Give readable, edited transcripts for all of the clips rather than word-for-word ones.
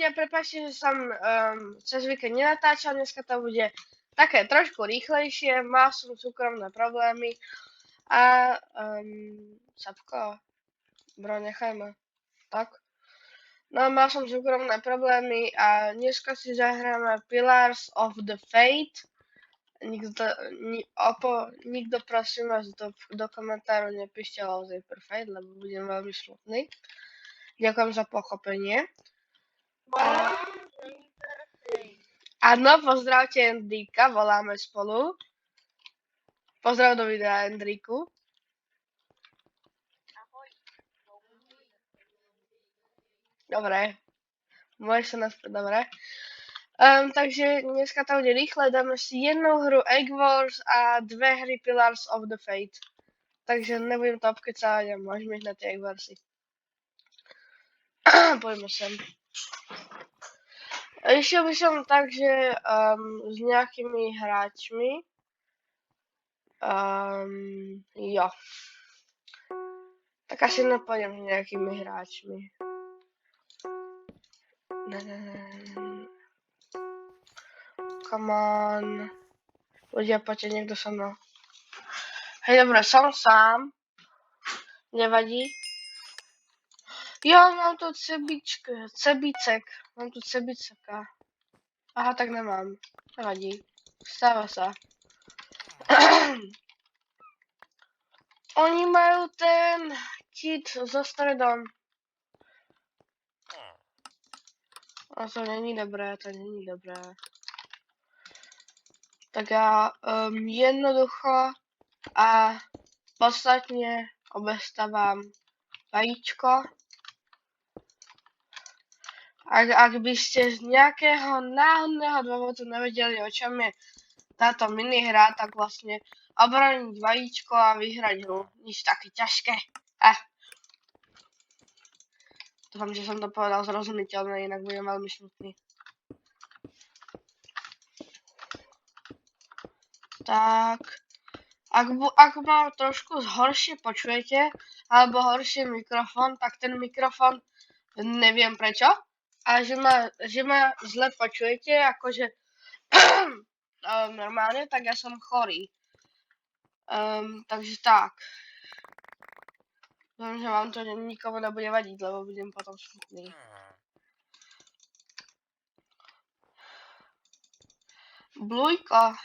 ľudia, prepáčte, že som cez víkend nenatáčal, dneska to bude také trošku rýchlejšie, mal som súkromné problémy a Sapko, bro, nechaj ma, tak. No, mal som súkromné problémy a dneska si zahráme Pillars of the Fate. Nikto prosím vás do komentáru nepíšte Wallpaper Fate, lebo budem veľmi smutný. Ďakujem za pochopenie. Áno, pozdravte Endrika, voláme spolu. Pozdrav do videa, Endriku. Dobre, môžeš sa naspäť, dobre. Takže dneska to bude rýchle, dáme si jednu hru Egg Wars a dve hry Pillars of the Fate. Takže nebudem to obkecávať a môžeme ísť na tie Egg Warsy. Poďme sem. Išiel by som tak, že s nejakými hráčmi. Jo. Tak asi nepôjdem s nejakými hráčmi. Come on. Ľudia, poďte niekto so mnou. Hej, dobre, som sám. Nevadí. Jo, mám tu cebicek. Mám tu cebiceka. Aha, tak nemám. Nevadí. Stáva sa. Oni majú ten kit so stredom. A to není dobré, Tak ja jednoducho a podstatne obestávam vajíčko. Ak by ste z nejakého náhodného dôvodu nevedeli, o čom je táto minihra, tak vlastne obraniť vajíčko a vyhrať hru. Nič také ťažké. Dúfam, že som to povedal zrozumiteľne, inak budem veľmi smutný. Tak. Ak ma trošku horšie počujete, alebo horšie mikrofón, tak ten mikrofón, neviem prečo, ale že ma zle počujete, akože normálne, tak ja som chorý. Takže tak. Dúfam, že vám to nikomu nebude vadiť, lebo budem potom smutný. Blujko.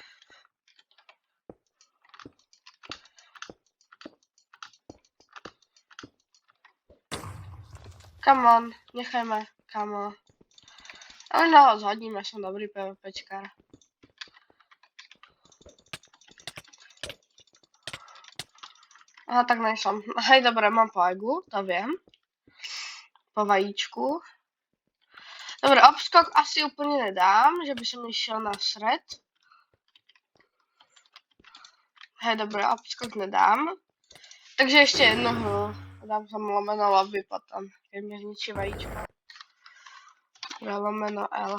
Come on, nechaj ma, kamo. Ale no, zhodníme, som dobrý PvPčkár. Aha, tak nejsom. Hej, dobre, mám po eggu, to viem. Po vajíčku. Dobre, obskok asi úplne nedám, že by som išiel na sred. Hej, dobre, obskok nedám. Takže ešte jednu hru. Dám som lomeno lobby potom, keď mi zničí vajíčko. Lomeno L.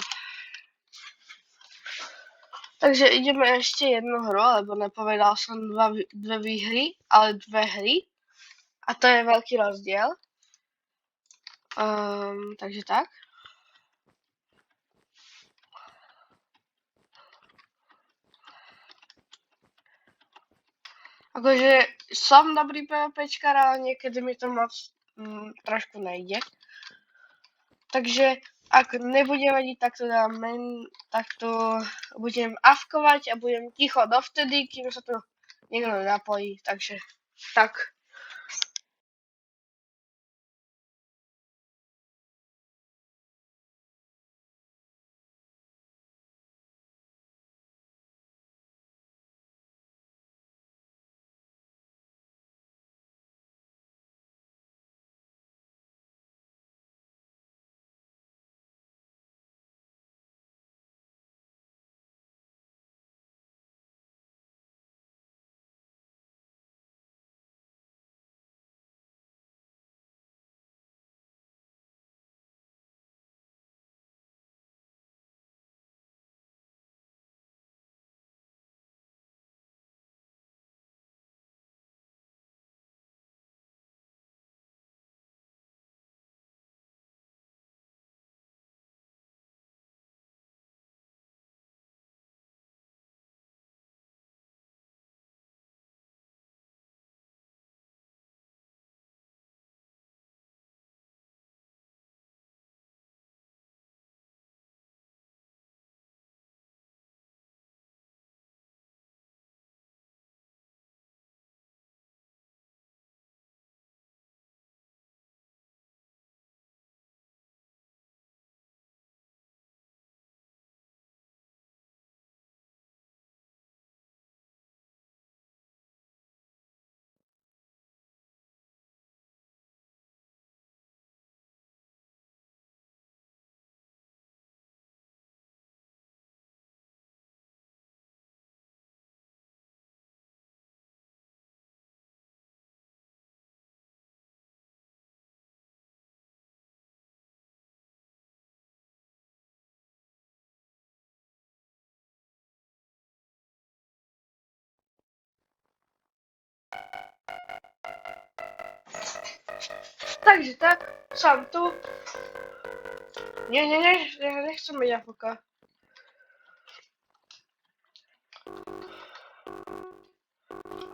Takže ideme ešte jednu hru, lebo nepovedal som dve výhry, ale dve hry. A to je veľký rozdiel. Takže tak. Akože som dobrý PvPčkár, ale niekedy mi to moc trošku nejde. Takže ak nebude vadiť, tak to dám takto budem avkovať a budem ticho dovtedy, kým sa tu niekto napojí. Takže tak. Takže tak, som tu. Nie, ja nechcem mať jablka.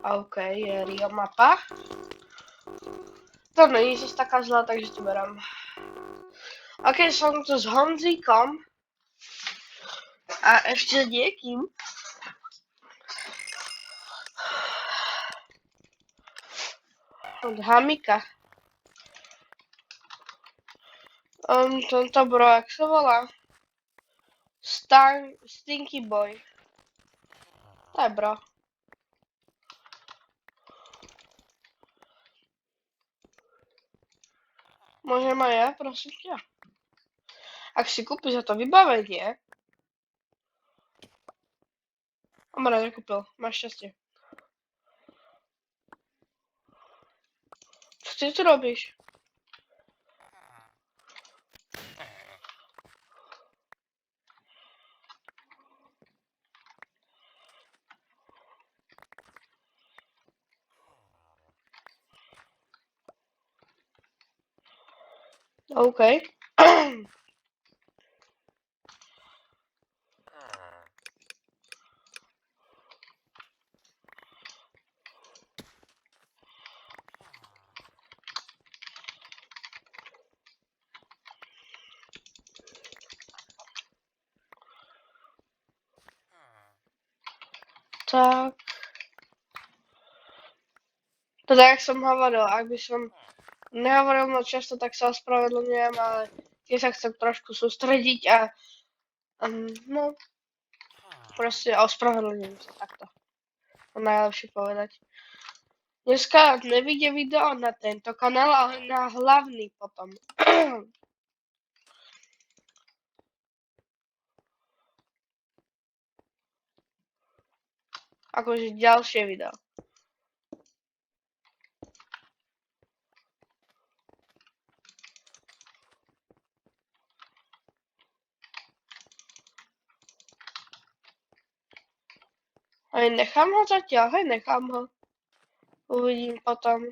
OK, je Rio mapa. To není zase taká zlá, takže to berám. OK, som tu s Honzíkom. A ešte s niekým. Od Hamika. Tento bro, jak sa volá? Stinky Boy. To je bro. Môžem aj ja, prosím ťa. Ak si kúpiš za to vybavenie. Dobre, nekúpil. Máš šťastie. Čo ty tu robíš? OK. Tak. Teda, jak som hovoril, ak by som nehovoril moc často, tak sa ospravedlňujem, ale tiež sa chcem trošku sústrediť a no, proste ospravedlňujem sa takto. To najlepšie povedať. Dneska nevidie video na tento kanál, ale na hlavný potom. Akože ďalšie video. Hej, nechám ho zatiaľ, nechám ho. Uvidím potom.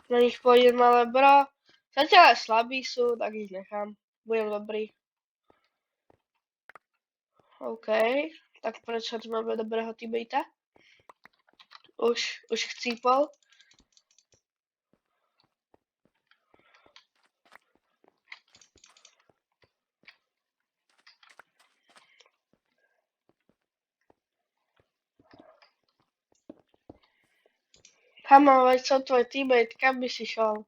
Na nich pôjdem, ale bro, zatiaľ aj slabí sú, tak ich nechám. Budem dobrý. OK, tak prečo tu máme dobrého teammatea? Už chcípol. Hamo, veď som tvoj teammate, kam by si šol?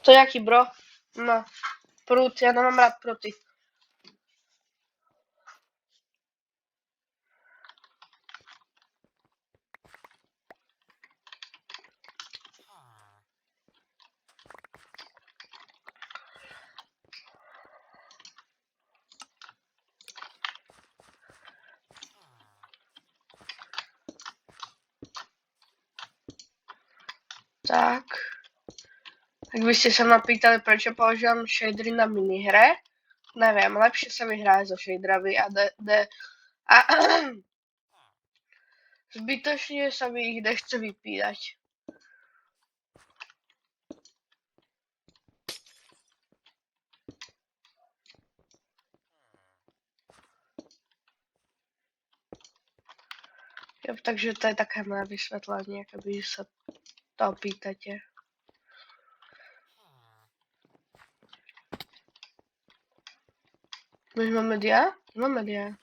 To je jaký bro? No, prút, ja nemám rád prúty. Tak. Ak by ste sa ma pýtali, prečo používam shadery na minihre, neviem, lepšie sa mi hraje so shaderami a zbytočne sa mi ich nechce vypínať. Jo, takže to je také moje vysvetlenie, keby sa to pýtate. My máme dia? Máme dia.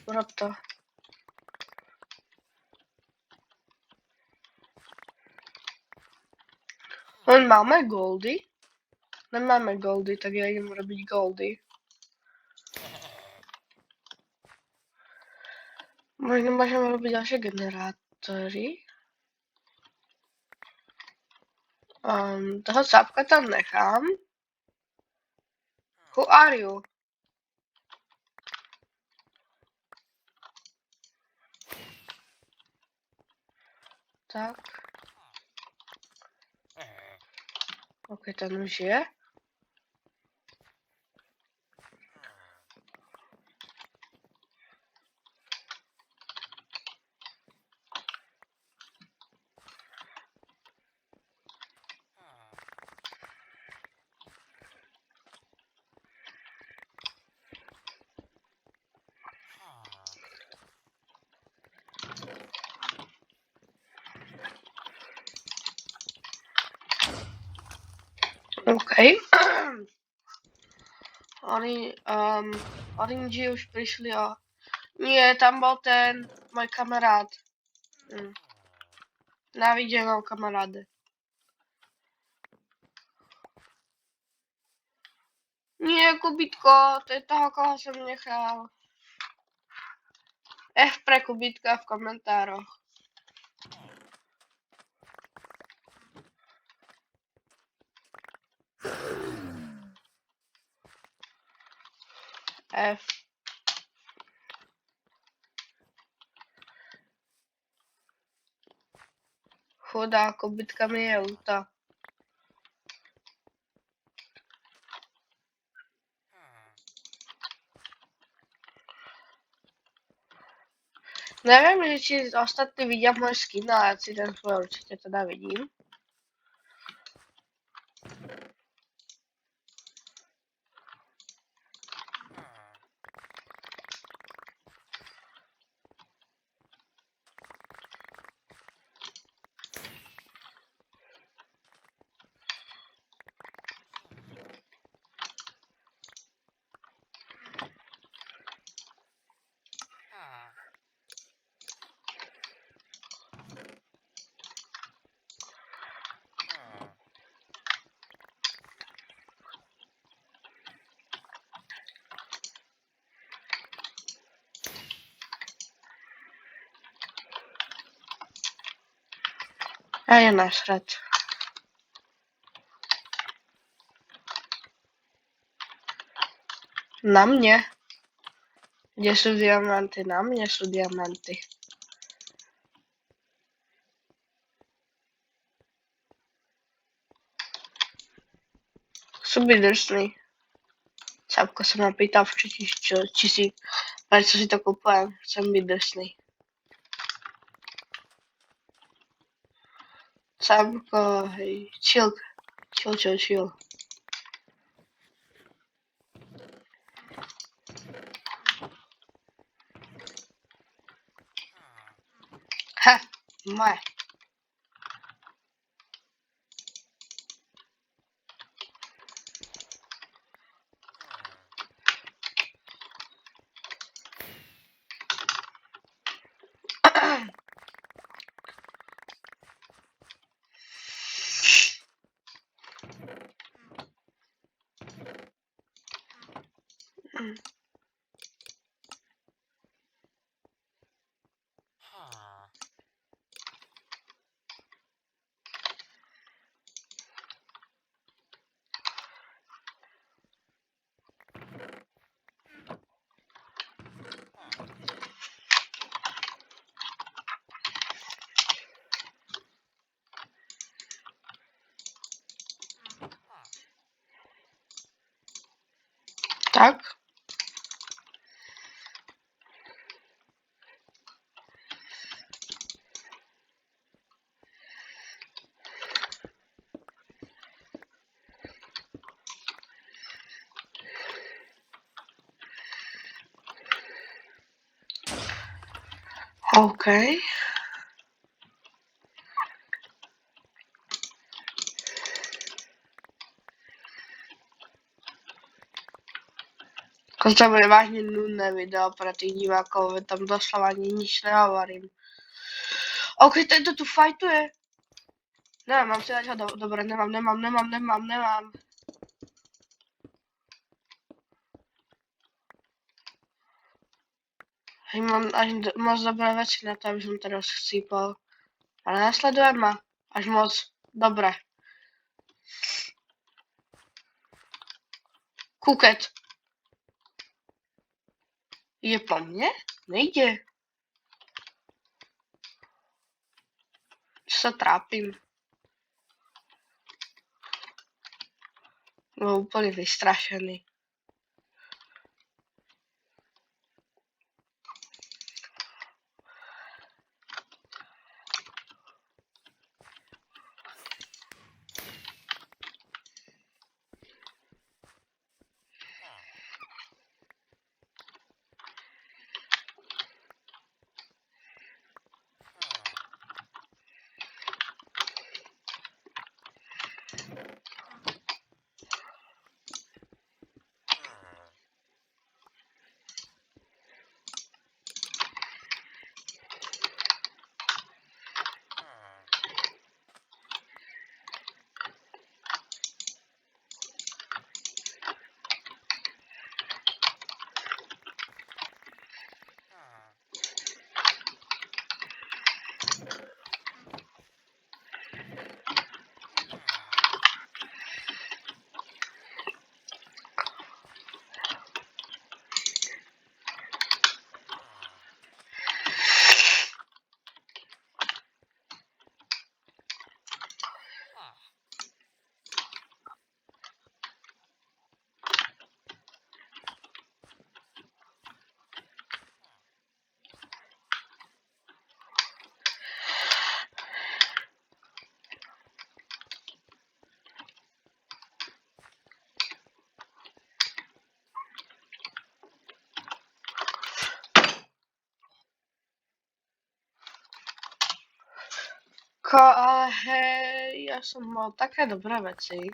Rob to. Len máme goldy? Nemáme goldy, tak ja idem robiť goldy. Možno môžeme robiť ďalšie generátory. Toho sápka tam nechám. Who are you? Tak. OK, ten už je. OK. Orange už prišli o... Nie, tam bol ten môj kamarát. Návidím kamarády. Nie, Kubitko, to je toho, koho som nechal. F pre Kubitka v komentároch. F. Chudá Kubitka mi je ľúto. Neviem, že či ostatní vidia môj skin, ale ja si ten svoj určite teda vidím. A je nasrať. Na mne? Kde sú diamanty? Na mne sú diamanty. Sú vydrsní. Čapko sa ma pýtal, či si, prečo si to kúpujem. Chcem byť drsný. Čapko, hej, chill. Ha, moje. Tak? OK. To bude vážne nudné video pre tých divákov, tam doslova ani nič nehovorím. OK, tento tu fajtuje. Mám si dať ho, dobre, nemám. Hej, mám až moc dobré veci na to, aby som teraz chcípal. Ale nasleduje ma. Až moc dobre. Kuket. Je po mne? Nejde. Čo sa trápim? No úplne vystrašený. ale hej, ja som mal také dobré veci.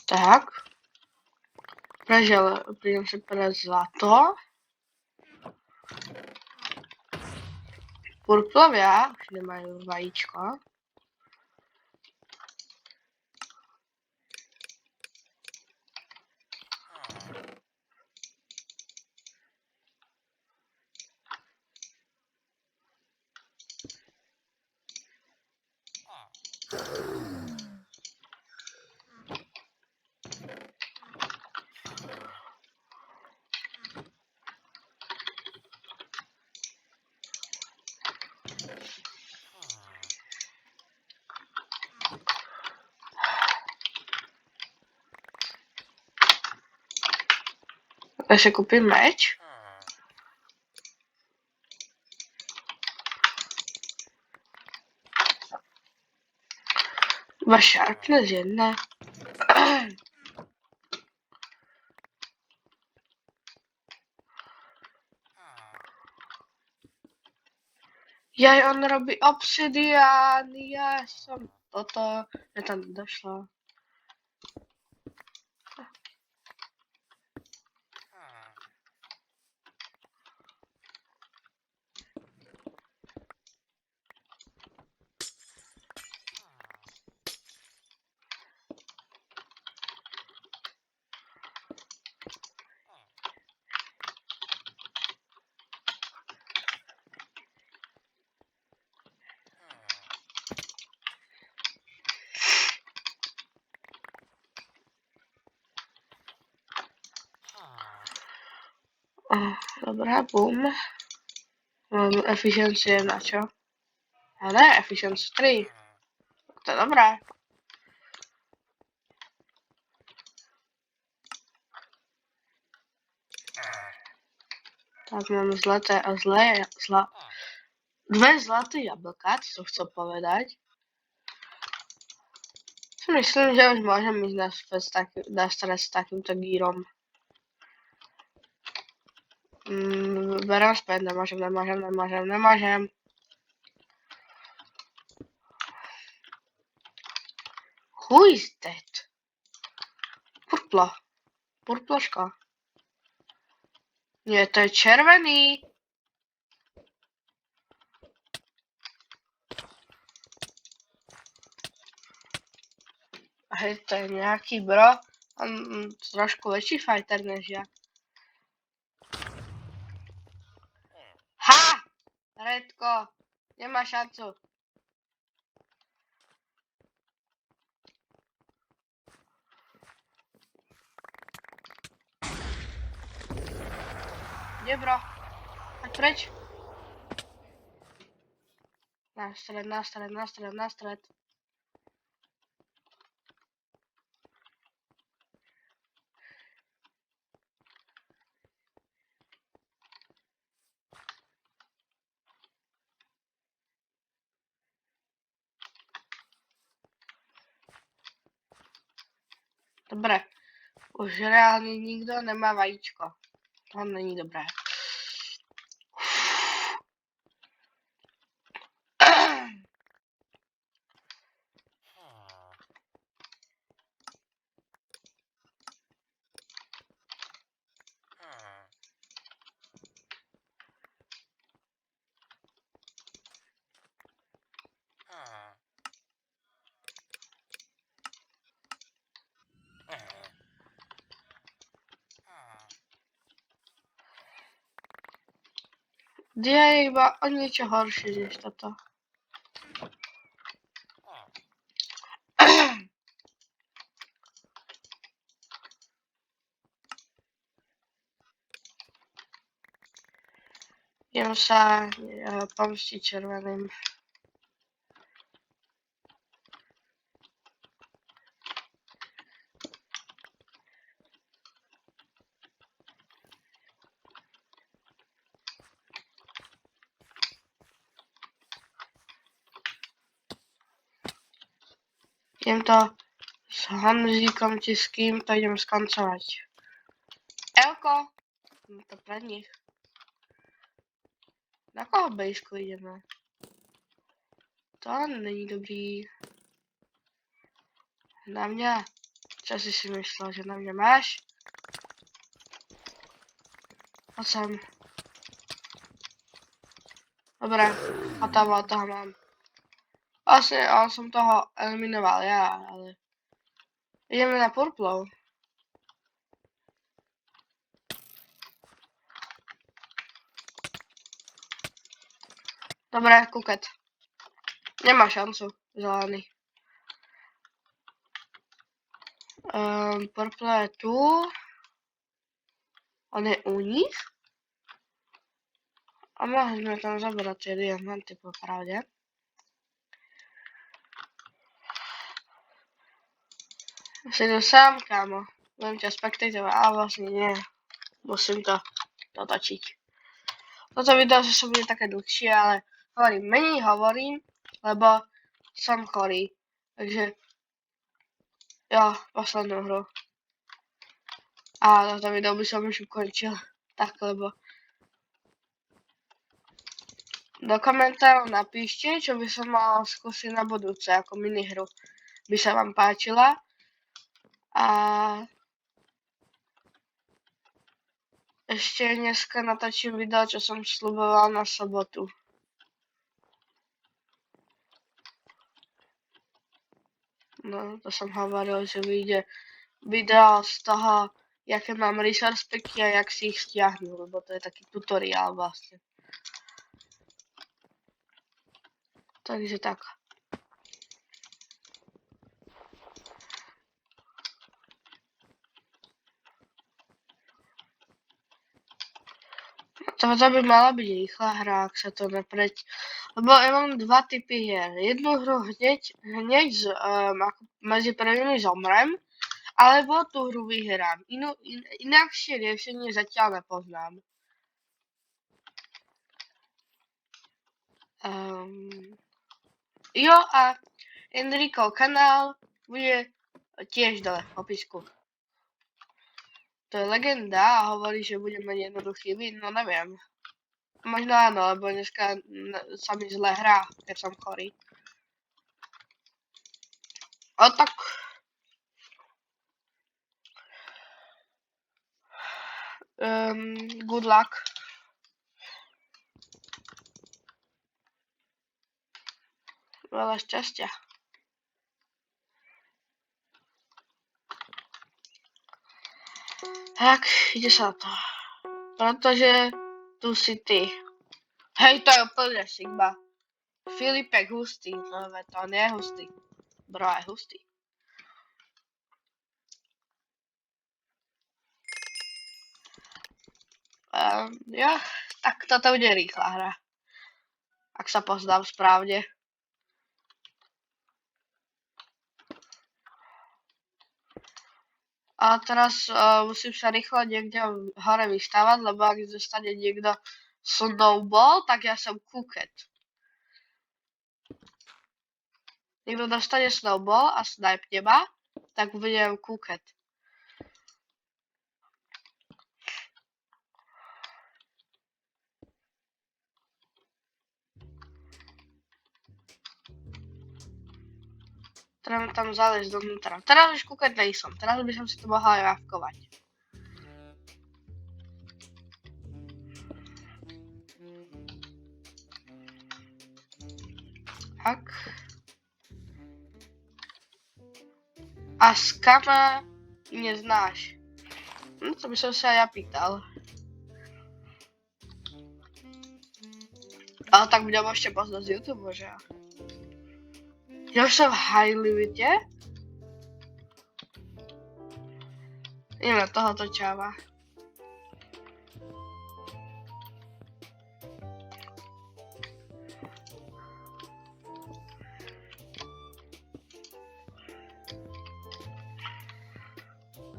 Tak. Prežil, prídem si pre zlato. Purplovia už nemajú vajíčko. Ja si kúpim meč. Iba sharpness 1. Jaj, on robí obsidian, ja som toto, ja tam došla. Dobrá, boom. Mám efficiency 1, čo? A ne, efficiency 3. To je dobré. Tak mám dve zlaté jablka, to som chcel povedať. Si myslím, že už môžem ísť na stres s takýmto gírom. Berám späť, nemôžem. Who is that? Purploško. Nie, to je červený. Hej, to je nejaký bro. On trošku väčší fighter než ja. Ha! Redko, nemá šancu. Kde bro? Poď preč. Na stred. Dobre. Už reálne nikto nemá vajíčko. To není dobré. Je iba o niečo horšie než toto. Idem sa pomstiť červeným. Týmto s Honzíkom Tiským to idem skoncovať. Elko, to pred nich. Na koho bejsku ideme? To není dobrý. Na mňa? Čo si myslel, že na mňa máš? Poď sem. Dobre, hotovo, toho mám. Vlastne, ale som toho eliminoval ja, ale... Ideme na purplov. Dobre, kuket. Nemá šancu, zelený. Purple je tu. On je u nich. A mohli sme tam zabrať tie diamanty popravde. Si to sám, kámo. Budem ťa spektatovať, ale vlastne nie. Musím to dotočiť. Toto video sa bude také dlhšie, ale menej hovorím, lebo som chorý. Takže jo, poslednú hru. A toto video by som už ukončil. Tak, lebo do komentárov napíšte, čo by som mal skúsiť na budúce, ako minihru by sa vám páčila. A ešte dneska natočím video, čo som sľuboval na sobotu. No, to som hovoril, že vyjde video z toho, jaké mám resource packy a jak si ich stiahnu, lebo to je taký tutoriál vlastne. Takže tak. Toto by mala byť rýchla hra, ak sa to nepreť. Lebo ja mám dva typy hier. Jednu hru hneď medzi prvými zomrem, alebo tú hru vyhrám. Inakšie riešenie zatiaľ nepoznám. Jo a Enrico kanál bude tiež dole v popisku. To je legenda a hovorí, že bude mať jednoduchý win, no neviem. Možno áno, lebo dneska sa mi zle hrá, keď som chorý. O tak... good luck. Veľa šťastia. Tak, ide sa to. Protože tu si ty. Hej, to je úplne Sigma. Filipek hustý, no to nie je hustý. Bro je hustý. Jo, tak toto bude rýchla hra. Ak sa poznám správne. A teraz musím sa rýchlo niekde hore vystávať, lebo ak dostane niekto snowball, tak ja som kuket. Niekto dostane snowball a snipne ma, tak budem kuket. Treba tam záležť dovnútra. Teraz už kuket nejsom, teraz by som si to mohla rávkovať. Tak. A skama neznáš. To by som sa aj ja pýtal. Ale tak mňa môžete poznať z YouTube, že ja? Ja už som v high limite. Idem na tohoto čáva.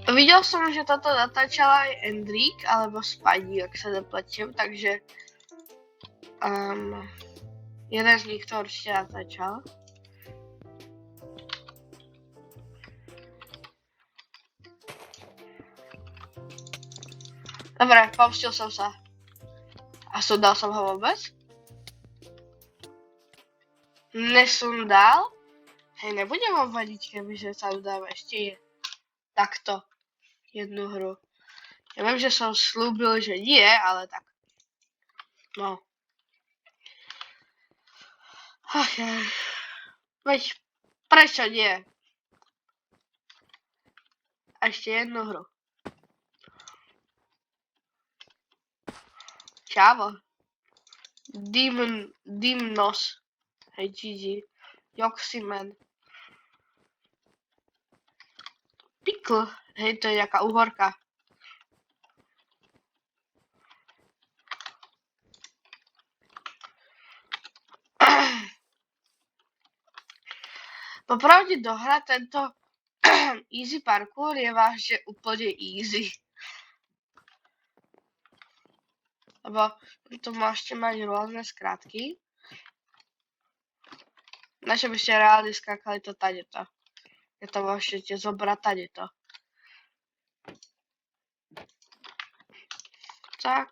Videl som, že toto natáčal aj Endrik, alebo Spidey, ak sa nepletiem, takže jeden z nich to určite natáčal. Dobre, pomstil som sa. A sundal som ho vôbec? Nesundal? Hej, nebudem vám vadiť, kebyže sa udáme ešte takto jednu hru. Ja viem, že som slúbil, že nie, ale tak. No. Okay. Veď, prečo nie? A ešte jednu hru. Čavo. Dimnos. Hej, GG. Joximan. Pickle. Hej, to je nejaká uhorka. Popravde dohrať tento easy parkour je vážne úplne easy. Lebo tu môžete mať rôzne skratky. Naše by ste reálne skákali to tadeto. Je to môžete zobrať tadeto. Tak.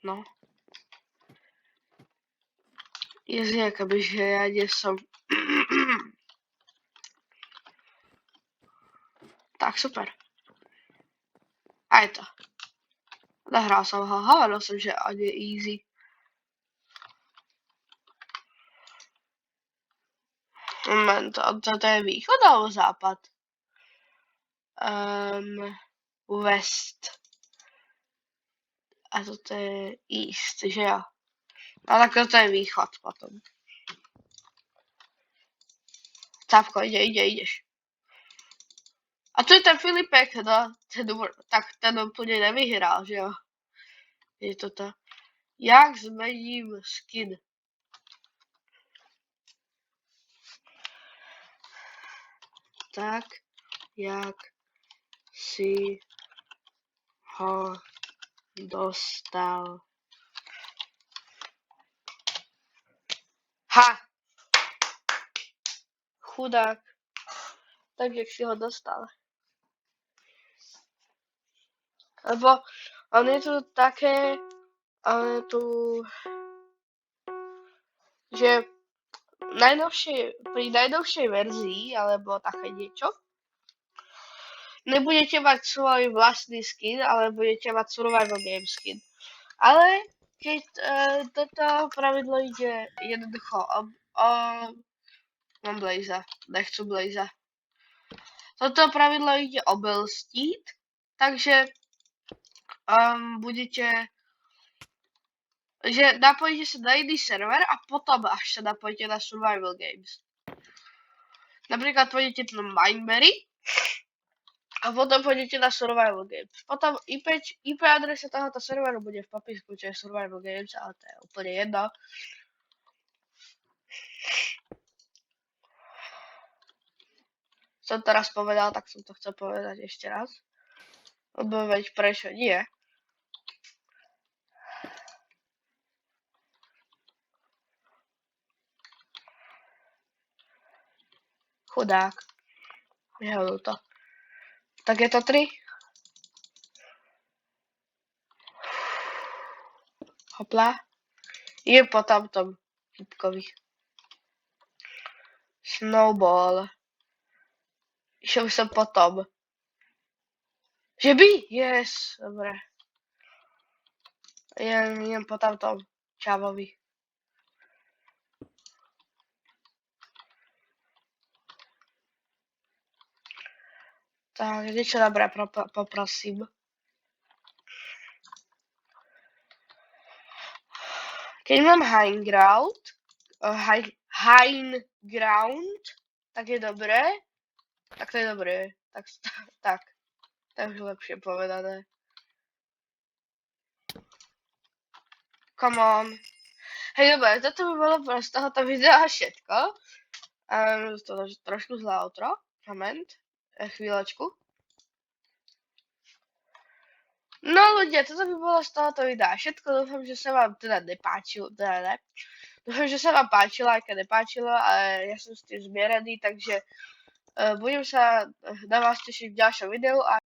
No. Easy, akobyže ja nie som... Tak, super. Aj to. Nahral som ho, hovoril som, že on je easy. Moment, toto je východ alebo západ? West. A toto je east, že jo? A tak toto je východ potom. Capko, ideš. A tu je ten Filipek, no. Tak ten úplne nevyhral, že jo? Je toto. Jak zmením skin? Tak, jak si ho dostal. Ha! Chudák. Tak, jak si ho dostal. Lebo on je tu také, on je tu, že pri najnovšej verzii, alebo také niečo, nebudete mať svoj vlastný skin, ale budete mať survival game skin. Ale keď toto pravidlo ide jednoducho mám Blaza, nechcú Blaza. Toto pravidlo ide o Bellsteed, takže budete, že napojíte sa na iný server a potom až sa napojíte na survival games. Napríklad pôjdete na Mindberry a potom pôjdete na survival games. Potom IP adresa tohoto serveru bude v popisku, čo je survival games, ale to je úplne jedno. Som to raz povedal, tak som to chcel povedať ešte raz. Lebo veď prečo nie? Chudák. Je to. Tak je to 3. Hopla. Je po tamtom typkovi. Snowball. Išiel som potom. Že by? Yes, dobre. Ja idem po tamtom čavovi. Tak, niečo dobré poprosím. Keď mám high ground, tak je dobré. Tak to je dobré. Tak. To je už lepšie povedané. Come on. Hej, dobre, toto by bolo z tohoto videa všetko. To trošku zlá outro. Moment. Chvíľočku. No ľudia, toto by bolo z tohoto videa všetko. Dúfam, že sa vám teda nepáčilo. Dúfam, že sa vám páčilo, aj keď nepáčilo, ale ja som s tým zmierený, takže budem sa na vás tešiť v ďalšom videu a